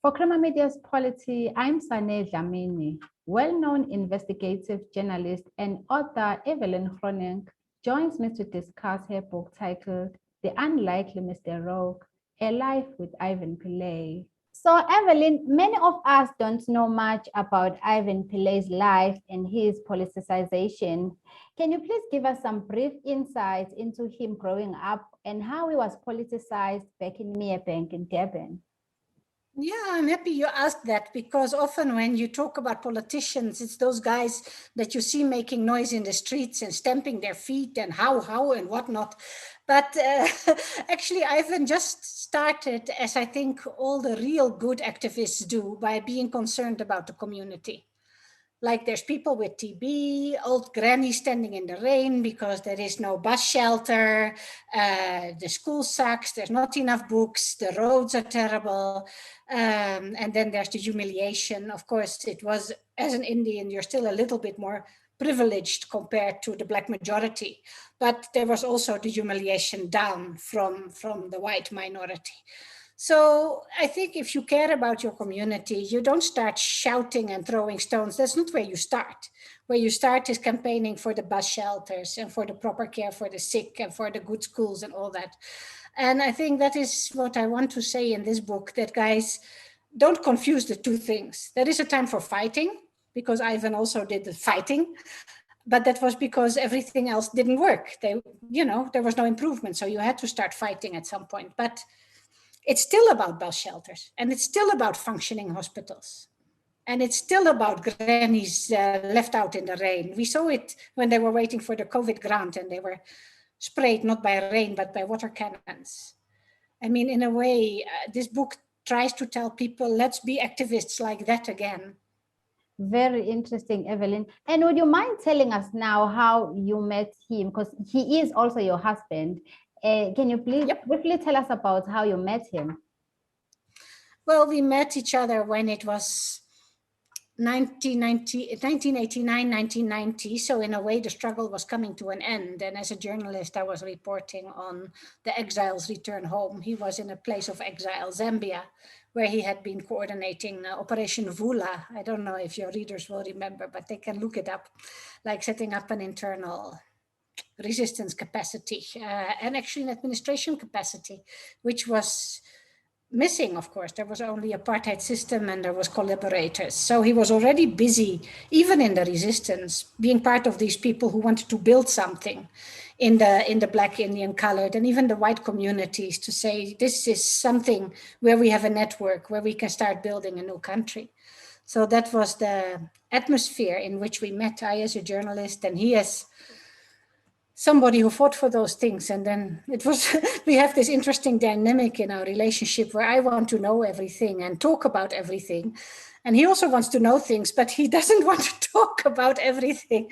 For Crema Media's Polity, I'm Sane Dlamini. Well-known investigative journalist and author Evelyn Groenink joins me to discuss her book titled The Unlikely Mr. Rogue, A Life with Ivan Pillay. So Evelyn, many of us don't know much about Ivan Pillay's life and his politicization. Can you please give us some brief insights into him growing up and how he was politicized back in Merebank in Durban? Yeah, I'm happy you asked that, because often when you talk about politicians, it's those guys that you see making noise in the streets and stamping their feet and how and whatnot. But actually, Ivan just started, as I think all the real good activists do, by being concerned about the community. Like there's people with TB, old grannies standing in the rain because there is no bus shelter, the school sucks, there's not enough books, the roads are terrible. And then there's the humiliation. Of course, it was, as an Indian, you're still a little bit more privileged compared to the black majority. But there was also the humiliation down from the white minority. So I think if you care about your community, you don't start shouting and throwing stones. That's not where you start. Where you start is campaigning for the bus shelters and for the proper care for the sick and for the good schools and all that. And I think that is what I want to say in this book, that guys, don't confuse the two things. There is a time for fighting, because Ivan also did the fighting, but that was because everything else didn't work. There was no improvement. So you had to start fighting at some point. But it's still about bus shelters, and it's still about functioning hospitals. And it's still about grannies left out in the rain. We saw it when they were waiting for the COVID grant and they were sprayed not by rain, but by water cannons. I mean, in a way, this book tries to tell people, let's be activists like that again. Very interesting, Evelyn. And would you mind telling us now how you met him? Because he is also your husband. Can you please briefly tell us about how you met him? Well, we met each other when it was 1989, 1990. So in a way, the struggle was coming to an end. And as a journalist, I was reporting on the exiles' return home. He was in a place of exile, Zambia, where he had been coordinating Operation Vula. I don't know if your readers will remember, but they can look it up, like setting up an internal resistance capacity and actually an administration capacity, which was missing. Of course, there was only apartheid system and there was collaborators. So he was already busy, even in the resistance, being part of these people who wanted to build something in the Black, Indian, colored, and even the white communities, to say this is something where we have a network, where we can start building a new country. So that was the atmosphere in which we met, I as a journalist and he as somebody who fought for those things. And then it was, we have this interesting dynamic in our relationship where I want to know everything and talk about everything. And he also wants to know things, but he doesn't want to talk about everything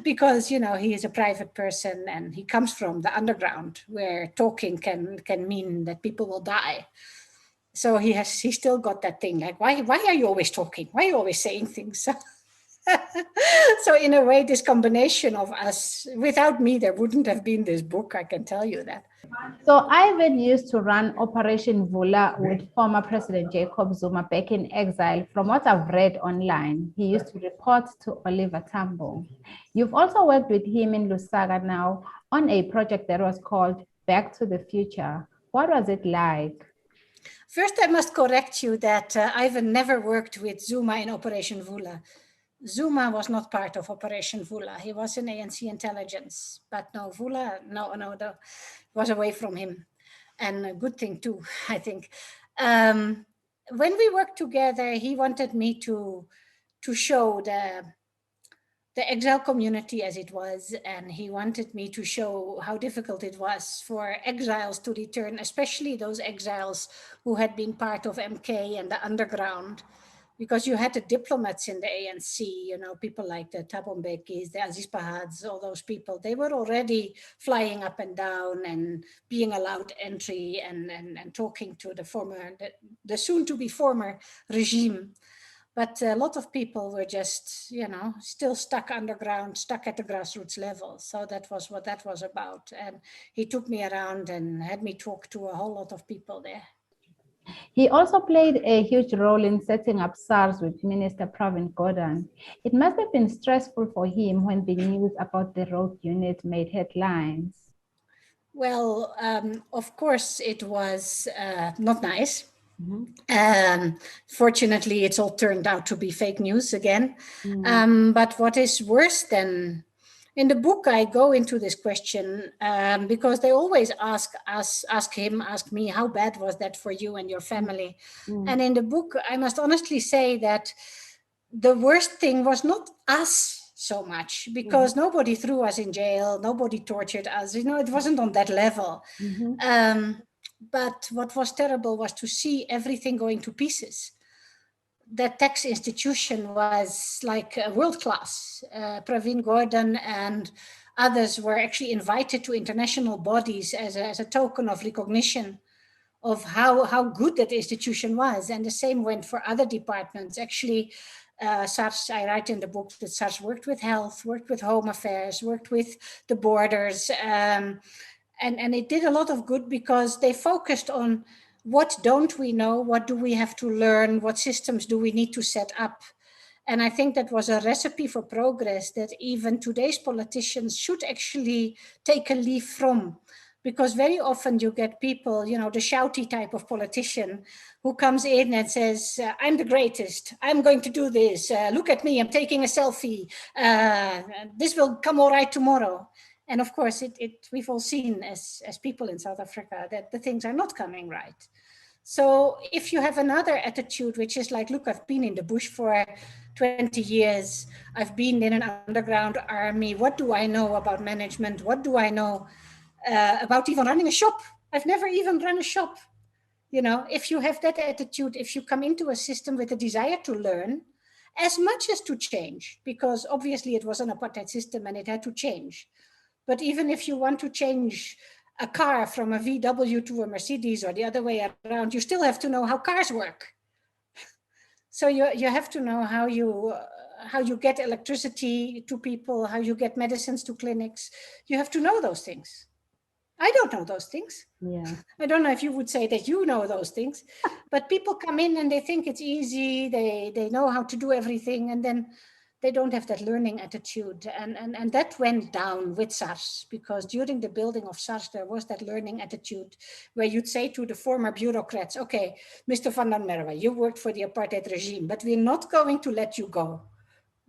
because, he is a private person and he comes from the underground where talking can mean that people will die. So he still got that thing like, why are you always talking? Why are you always saying things? So in a way, this combination of us, without me, there wouldn't have been this book, I can tell you that. So Ivan used to run Operation Vula with former President Jacob Zuma back in exile. From what I've read online, he used to report to Oliver Tambo. You've also worked with him in Lusaka now on a project that was called Back to the Future. What was it like? First, I must correct you that Ivan never worked with Zuma in Operation Vula. Zuma was not part of Operation Vula. He was in ANC intelligence, but no, Vula, no, was away from him. And a good thing too, I think. When we worked together, he wanted me to show the exile community as it was, and he wanted me to show how difficult it was for exiles to return, especially those exiles who had been part of MK and the underground. Because you had the diplomats in the ANC, people like the Thabo Mbekis, the Aziz Pahads, all those people, they were already flying up and down and being allowed entry and talking to the soon-to-be former regime. But a lot of people were just, still stuck underground, stuck at the grassroots level. So that was what that was about. And he took me around and had me talk to a whole lot of people there. He also played a huge role in setting up SARS with Minister Pravin Gordhan. It must have been stressful for him when the news about the rogue unit made headlines. Well, of course, it was not nice. Fortunately, it's all turned out to be fake news again. But what is worse than, in the book, I go into this question because they always ask me, how bad was that for you and your family? And in the book, I must honestly say that the worst thing was not us so much, because nobody threw us in jail, nobody tortured us, it wasn't on that level. But what was terrible was to see everything going to pieces. That tax institution was like world class. Pravin Gordhan and others were actually invited to international bodies as a token of recognition of how good that institution was. And the same went for other departments. Actually, SARS, I write in the book that SARS worked with health, worked with home affairs, worked with the borders. And it did a lot of good because they focused on what don't we know, what do we have to learn, what systems do we need to set up. And I think that was a recipe for progress that even today's politicians should actually take a leaf from. Because very often you get people, the shouty type of politician who comes in and says, I'm the greatest, I'm going to do this, look at me, I'm taking a selfie, this will come all right tomorrow. And of course, we've all seen as people in South Africa that the things are not coming right. So if you have another attitude, which is like, look, I've been in the bush for 20 years, I've been in an underground army, what do I know about management? What do I know about even running a shop? I've never even run a shop. If you have that attitude, if you come into a system with a desire to learn, as much as to change, because obviously it was an apartheid system and it had to change. But even if you want to change a car from a VW to a Mercedes or the other way around, you still have to know how cars work. So you have to know how you get electricity to people, how you get medicines to clinics. You have to know those things. I don't know those things. Yeah. I don't know if you would say that you know those things, but people come in and they think it's easy. They know how to do everything, and then they don't have that learning attitude. And that went down with SARS, because during the building of SARS, there was that learning attitude where you'd say to the former bureaucrats, okay, Mr. Van der Merwe, you worked for the apartheid regime, but we're not going to let you go.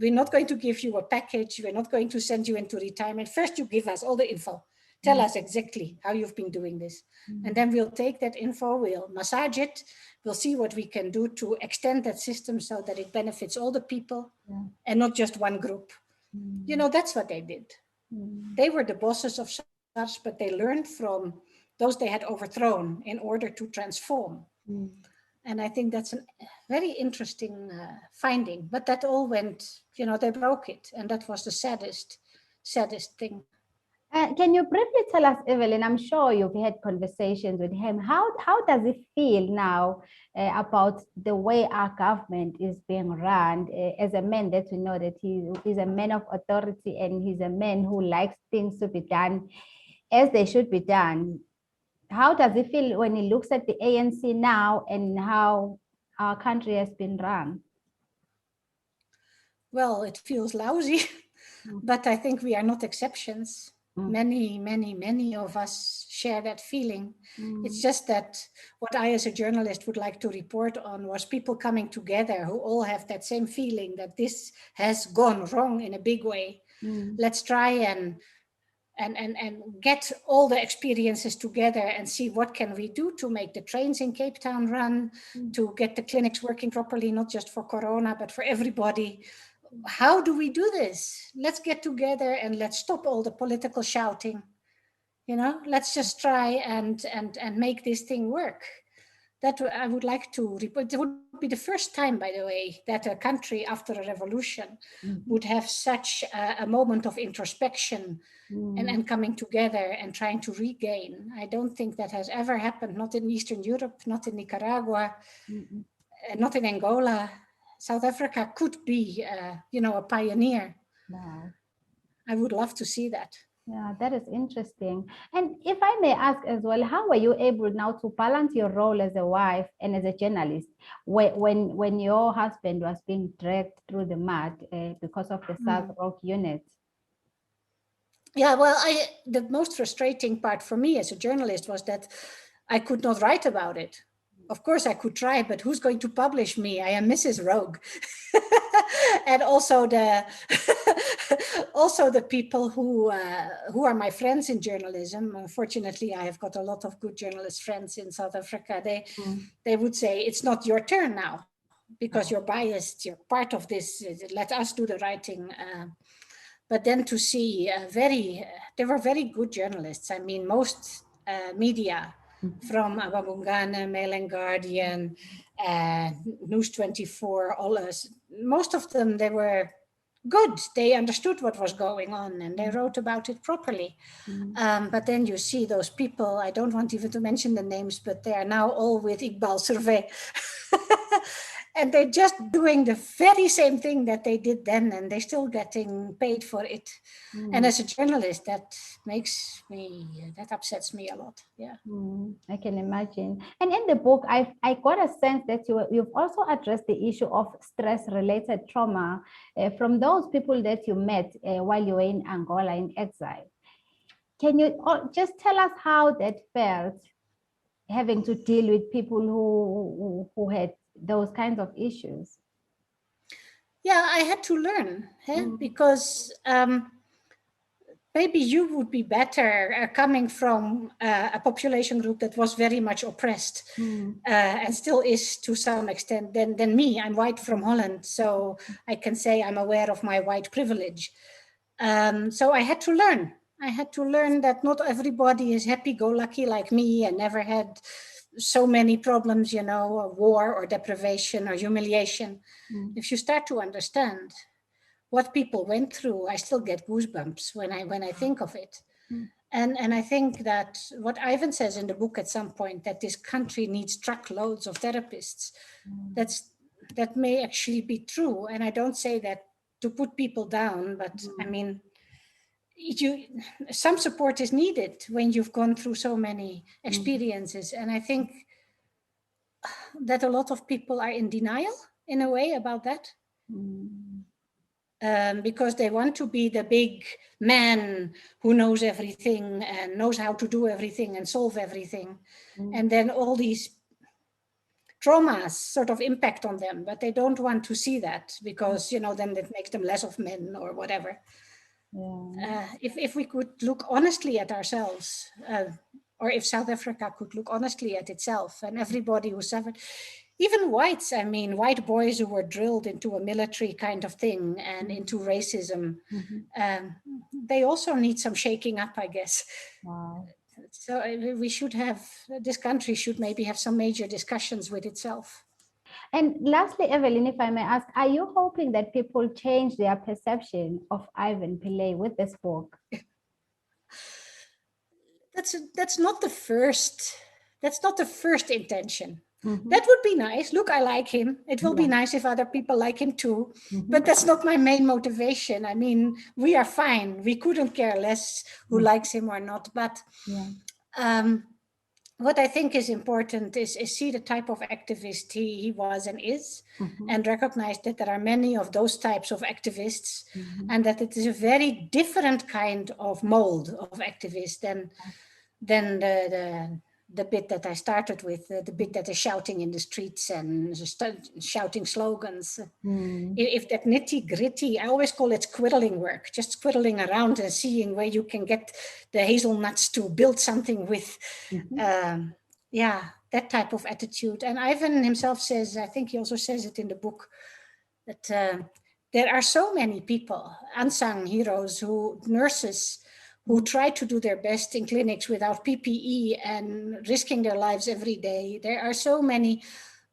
We're not going to give you a package. We're not going to send you into retirement. First, you give us all the info. Tell us exactly how you've been doing this. And then we'll take that info, we'll massage it, we'll see what we can do to extend that system so that it benefits all the people and not just one group. That's what they did. They were the bosses of SARS, but they learned from those they had overthrown in order to transform. And I think that's a very interesting finding. But that all went, they broke it. And that was the saddest thing. Can you briefly tell us, Evelyn, I'm sure you've had conversations with him. How does it feel now about the way our government is being run? As a man, that we know that he is a man of authority and he's a man who likes things to be done as they should be done. How does it feel when he looks at the ANC now and how our country has been run? Well, it feels lousy, but I think we are not exceptions. Many of us share that feeling. It's just that what I as a journalist would like to report on was people coming together who all have that same feeling that this has gone wrong in a big way. Let's try and get all the experiences together and see what can we do to make the trains in Cape Town run, to get the clinics working properly, not just for Corona, but for everybody. How do we do this? Let's get together and let's stop all the political shouting. Let's just try and make this thing work. That I would like to report. It would be the first time, by the way, that a country after a revolution would have such a moment of introspection and coming together and trying to regain. I don't think that has ever happened, not in Eastern Europe, not in Nicaragua, not in Angola. South Africa could be, a pioneer. Wow. I would love to see that. Yeah, that is interesting. And if I may ask as well, how were you able now to balance your role as a wife and as a journalist when your husband was being dragged through the mud because of the SARS rock unit? Yeah, well, the most frustrating part for me as a journalist was that I could not write about it. Of course, I could try, but who's going to publish me? I am Mrs. Rogue. And also the also the people who are my friends in journalism. Unfortunately, I have got a lot of good journalist friends in South Africa. They would say it's not your turn now because you're biased. You're part of this. Let us do the writing. But then to see they were very good journalists. I mean, most media from Ababungana, Mail and Guardian, News 24, all us, most of them, they were good. They understood what was going on and they wrote about it properly. But then you see those people, I don't want even to mention the names, but they are now all with Iqbal Survey. And they're just doing the very same thing that they did then, and they're still getting paid for it. And as a journalist, that upsets me a lot. Yeah. I can imagine. And in the book, I got a sense that you've also addressed the issue of stress-related trauma from those people that you met while you were in Angola in exile. Can you just tell us how that felt, having to deal with people who had those kinds of issues? Yeah, I had to learn because maybe you would be better coming from a population group that was very much oppressed and still is to some extent than me. I'm white from Holland, so I can say I'm aware of my white privilege. So I had to learn. I had to learn that not everybody is happy-go-lucky like me and never had so many problems, you know, or war or deprivation or humiliation. If you start to understand what people went through, I still get goosebumps when I think of it. And I think that what Ivan says in the book at some point, that this country needs truckloads of therapists, that may actually be true. And I don't say that to put people down, but I mean, some support is needed when you've gone through so many experiences. And I think that a lot of people are in denial in a way about that. Because they want to be the big man who knows everything and knows how to do everything and solve everything. And then all these traumas sort of impact on them, but they don't want to see that because, you know, then it makes them less of men or whatever. If we could look honestly at ourselves, or if South Africa could look honestly at itself and everybody who suffered, even whites, I mean, white boys who were drilled into a military kind of thing and into racism, they also need some shaking up, I guess. Wow. So we should have, this country should maybe have some major discussions with itself. And lastly, Evelyn, if I may ask, are you hoping that people change their perception of Ivan Pillay with this book? That's not the first intention. That would be nice. Look, I like him. It will be nice if other people like him too. But that's not my main motivation. I mean, we are fine. We couldn't care less who likes him or not. But what I think is important is see the type of activist he was and is, and recognize that there are many of those types of activists, and that it is a very different kind of mold of activist than the bit that I started with, the bit that is shouting in the streets and shouting slogans. If that nitty gritty, I always call it squirreling work, just squirreling around and seeing where you can get the hazelnuts to build something with, that type of attitude. And Ivan himself says, I think he also says it in the book, that there are so many people, unsung heroes, nurses, who try to do their best in clinics without PPE and risking their lives every day. There are so many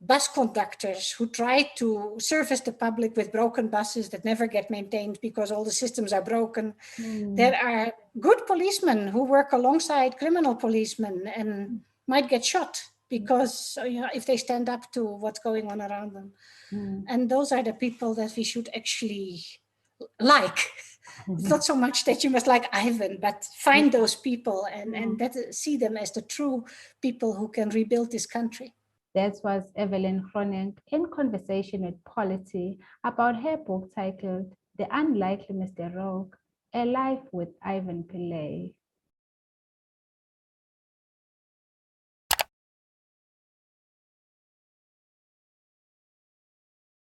bus conductors who try to service the public with broken buses that never get maintained because all the systems are broken. There are good policemen who work alongside criminal policemen and might get shot because if they stand up to what's going on around them. And those are the people that we should actually like. It's not so much that you must like Ivan, but find those people and see them as the true people who can rebuild this country. That was Evelyn Groenink in conversation with Polity about her book titled The Unlikely Mr. Rogue, A Life with Ivan Pillay.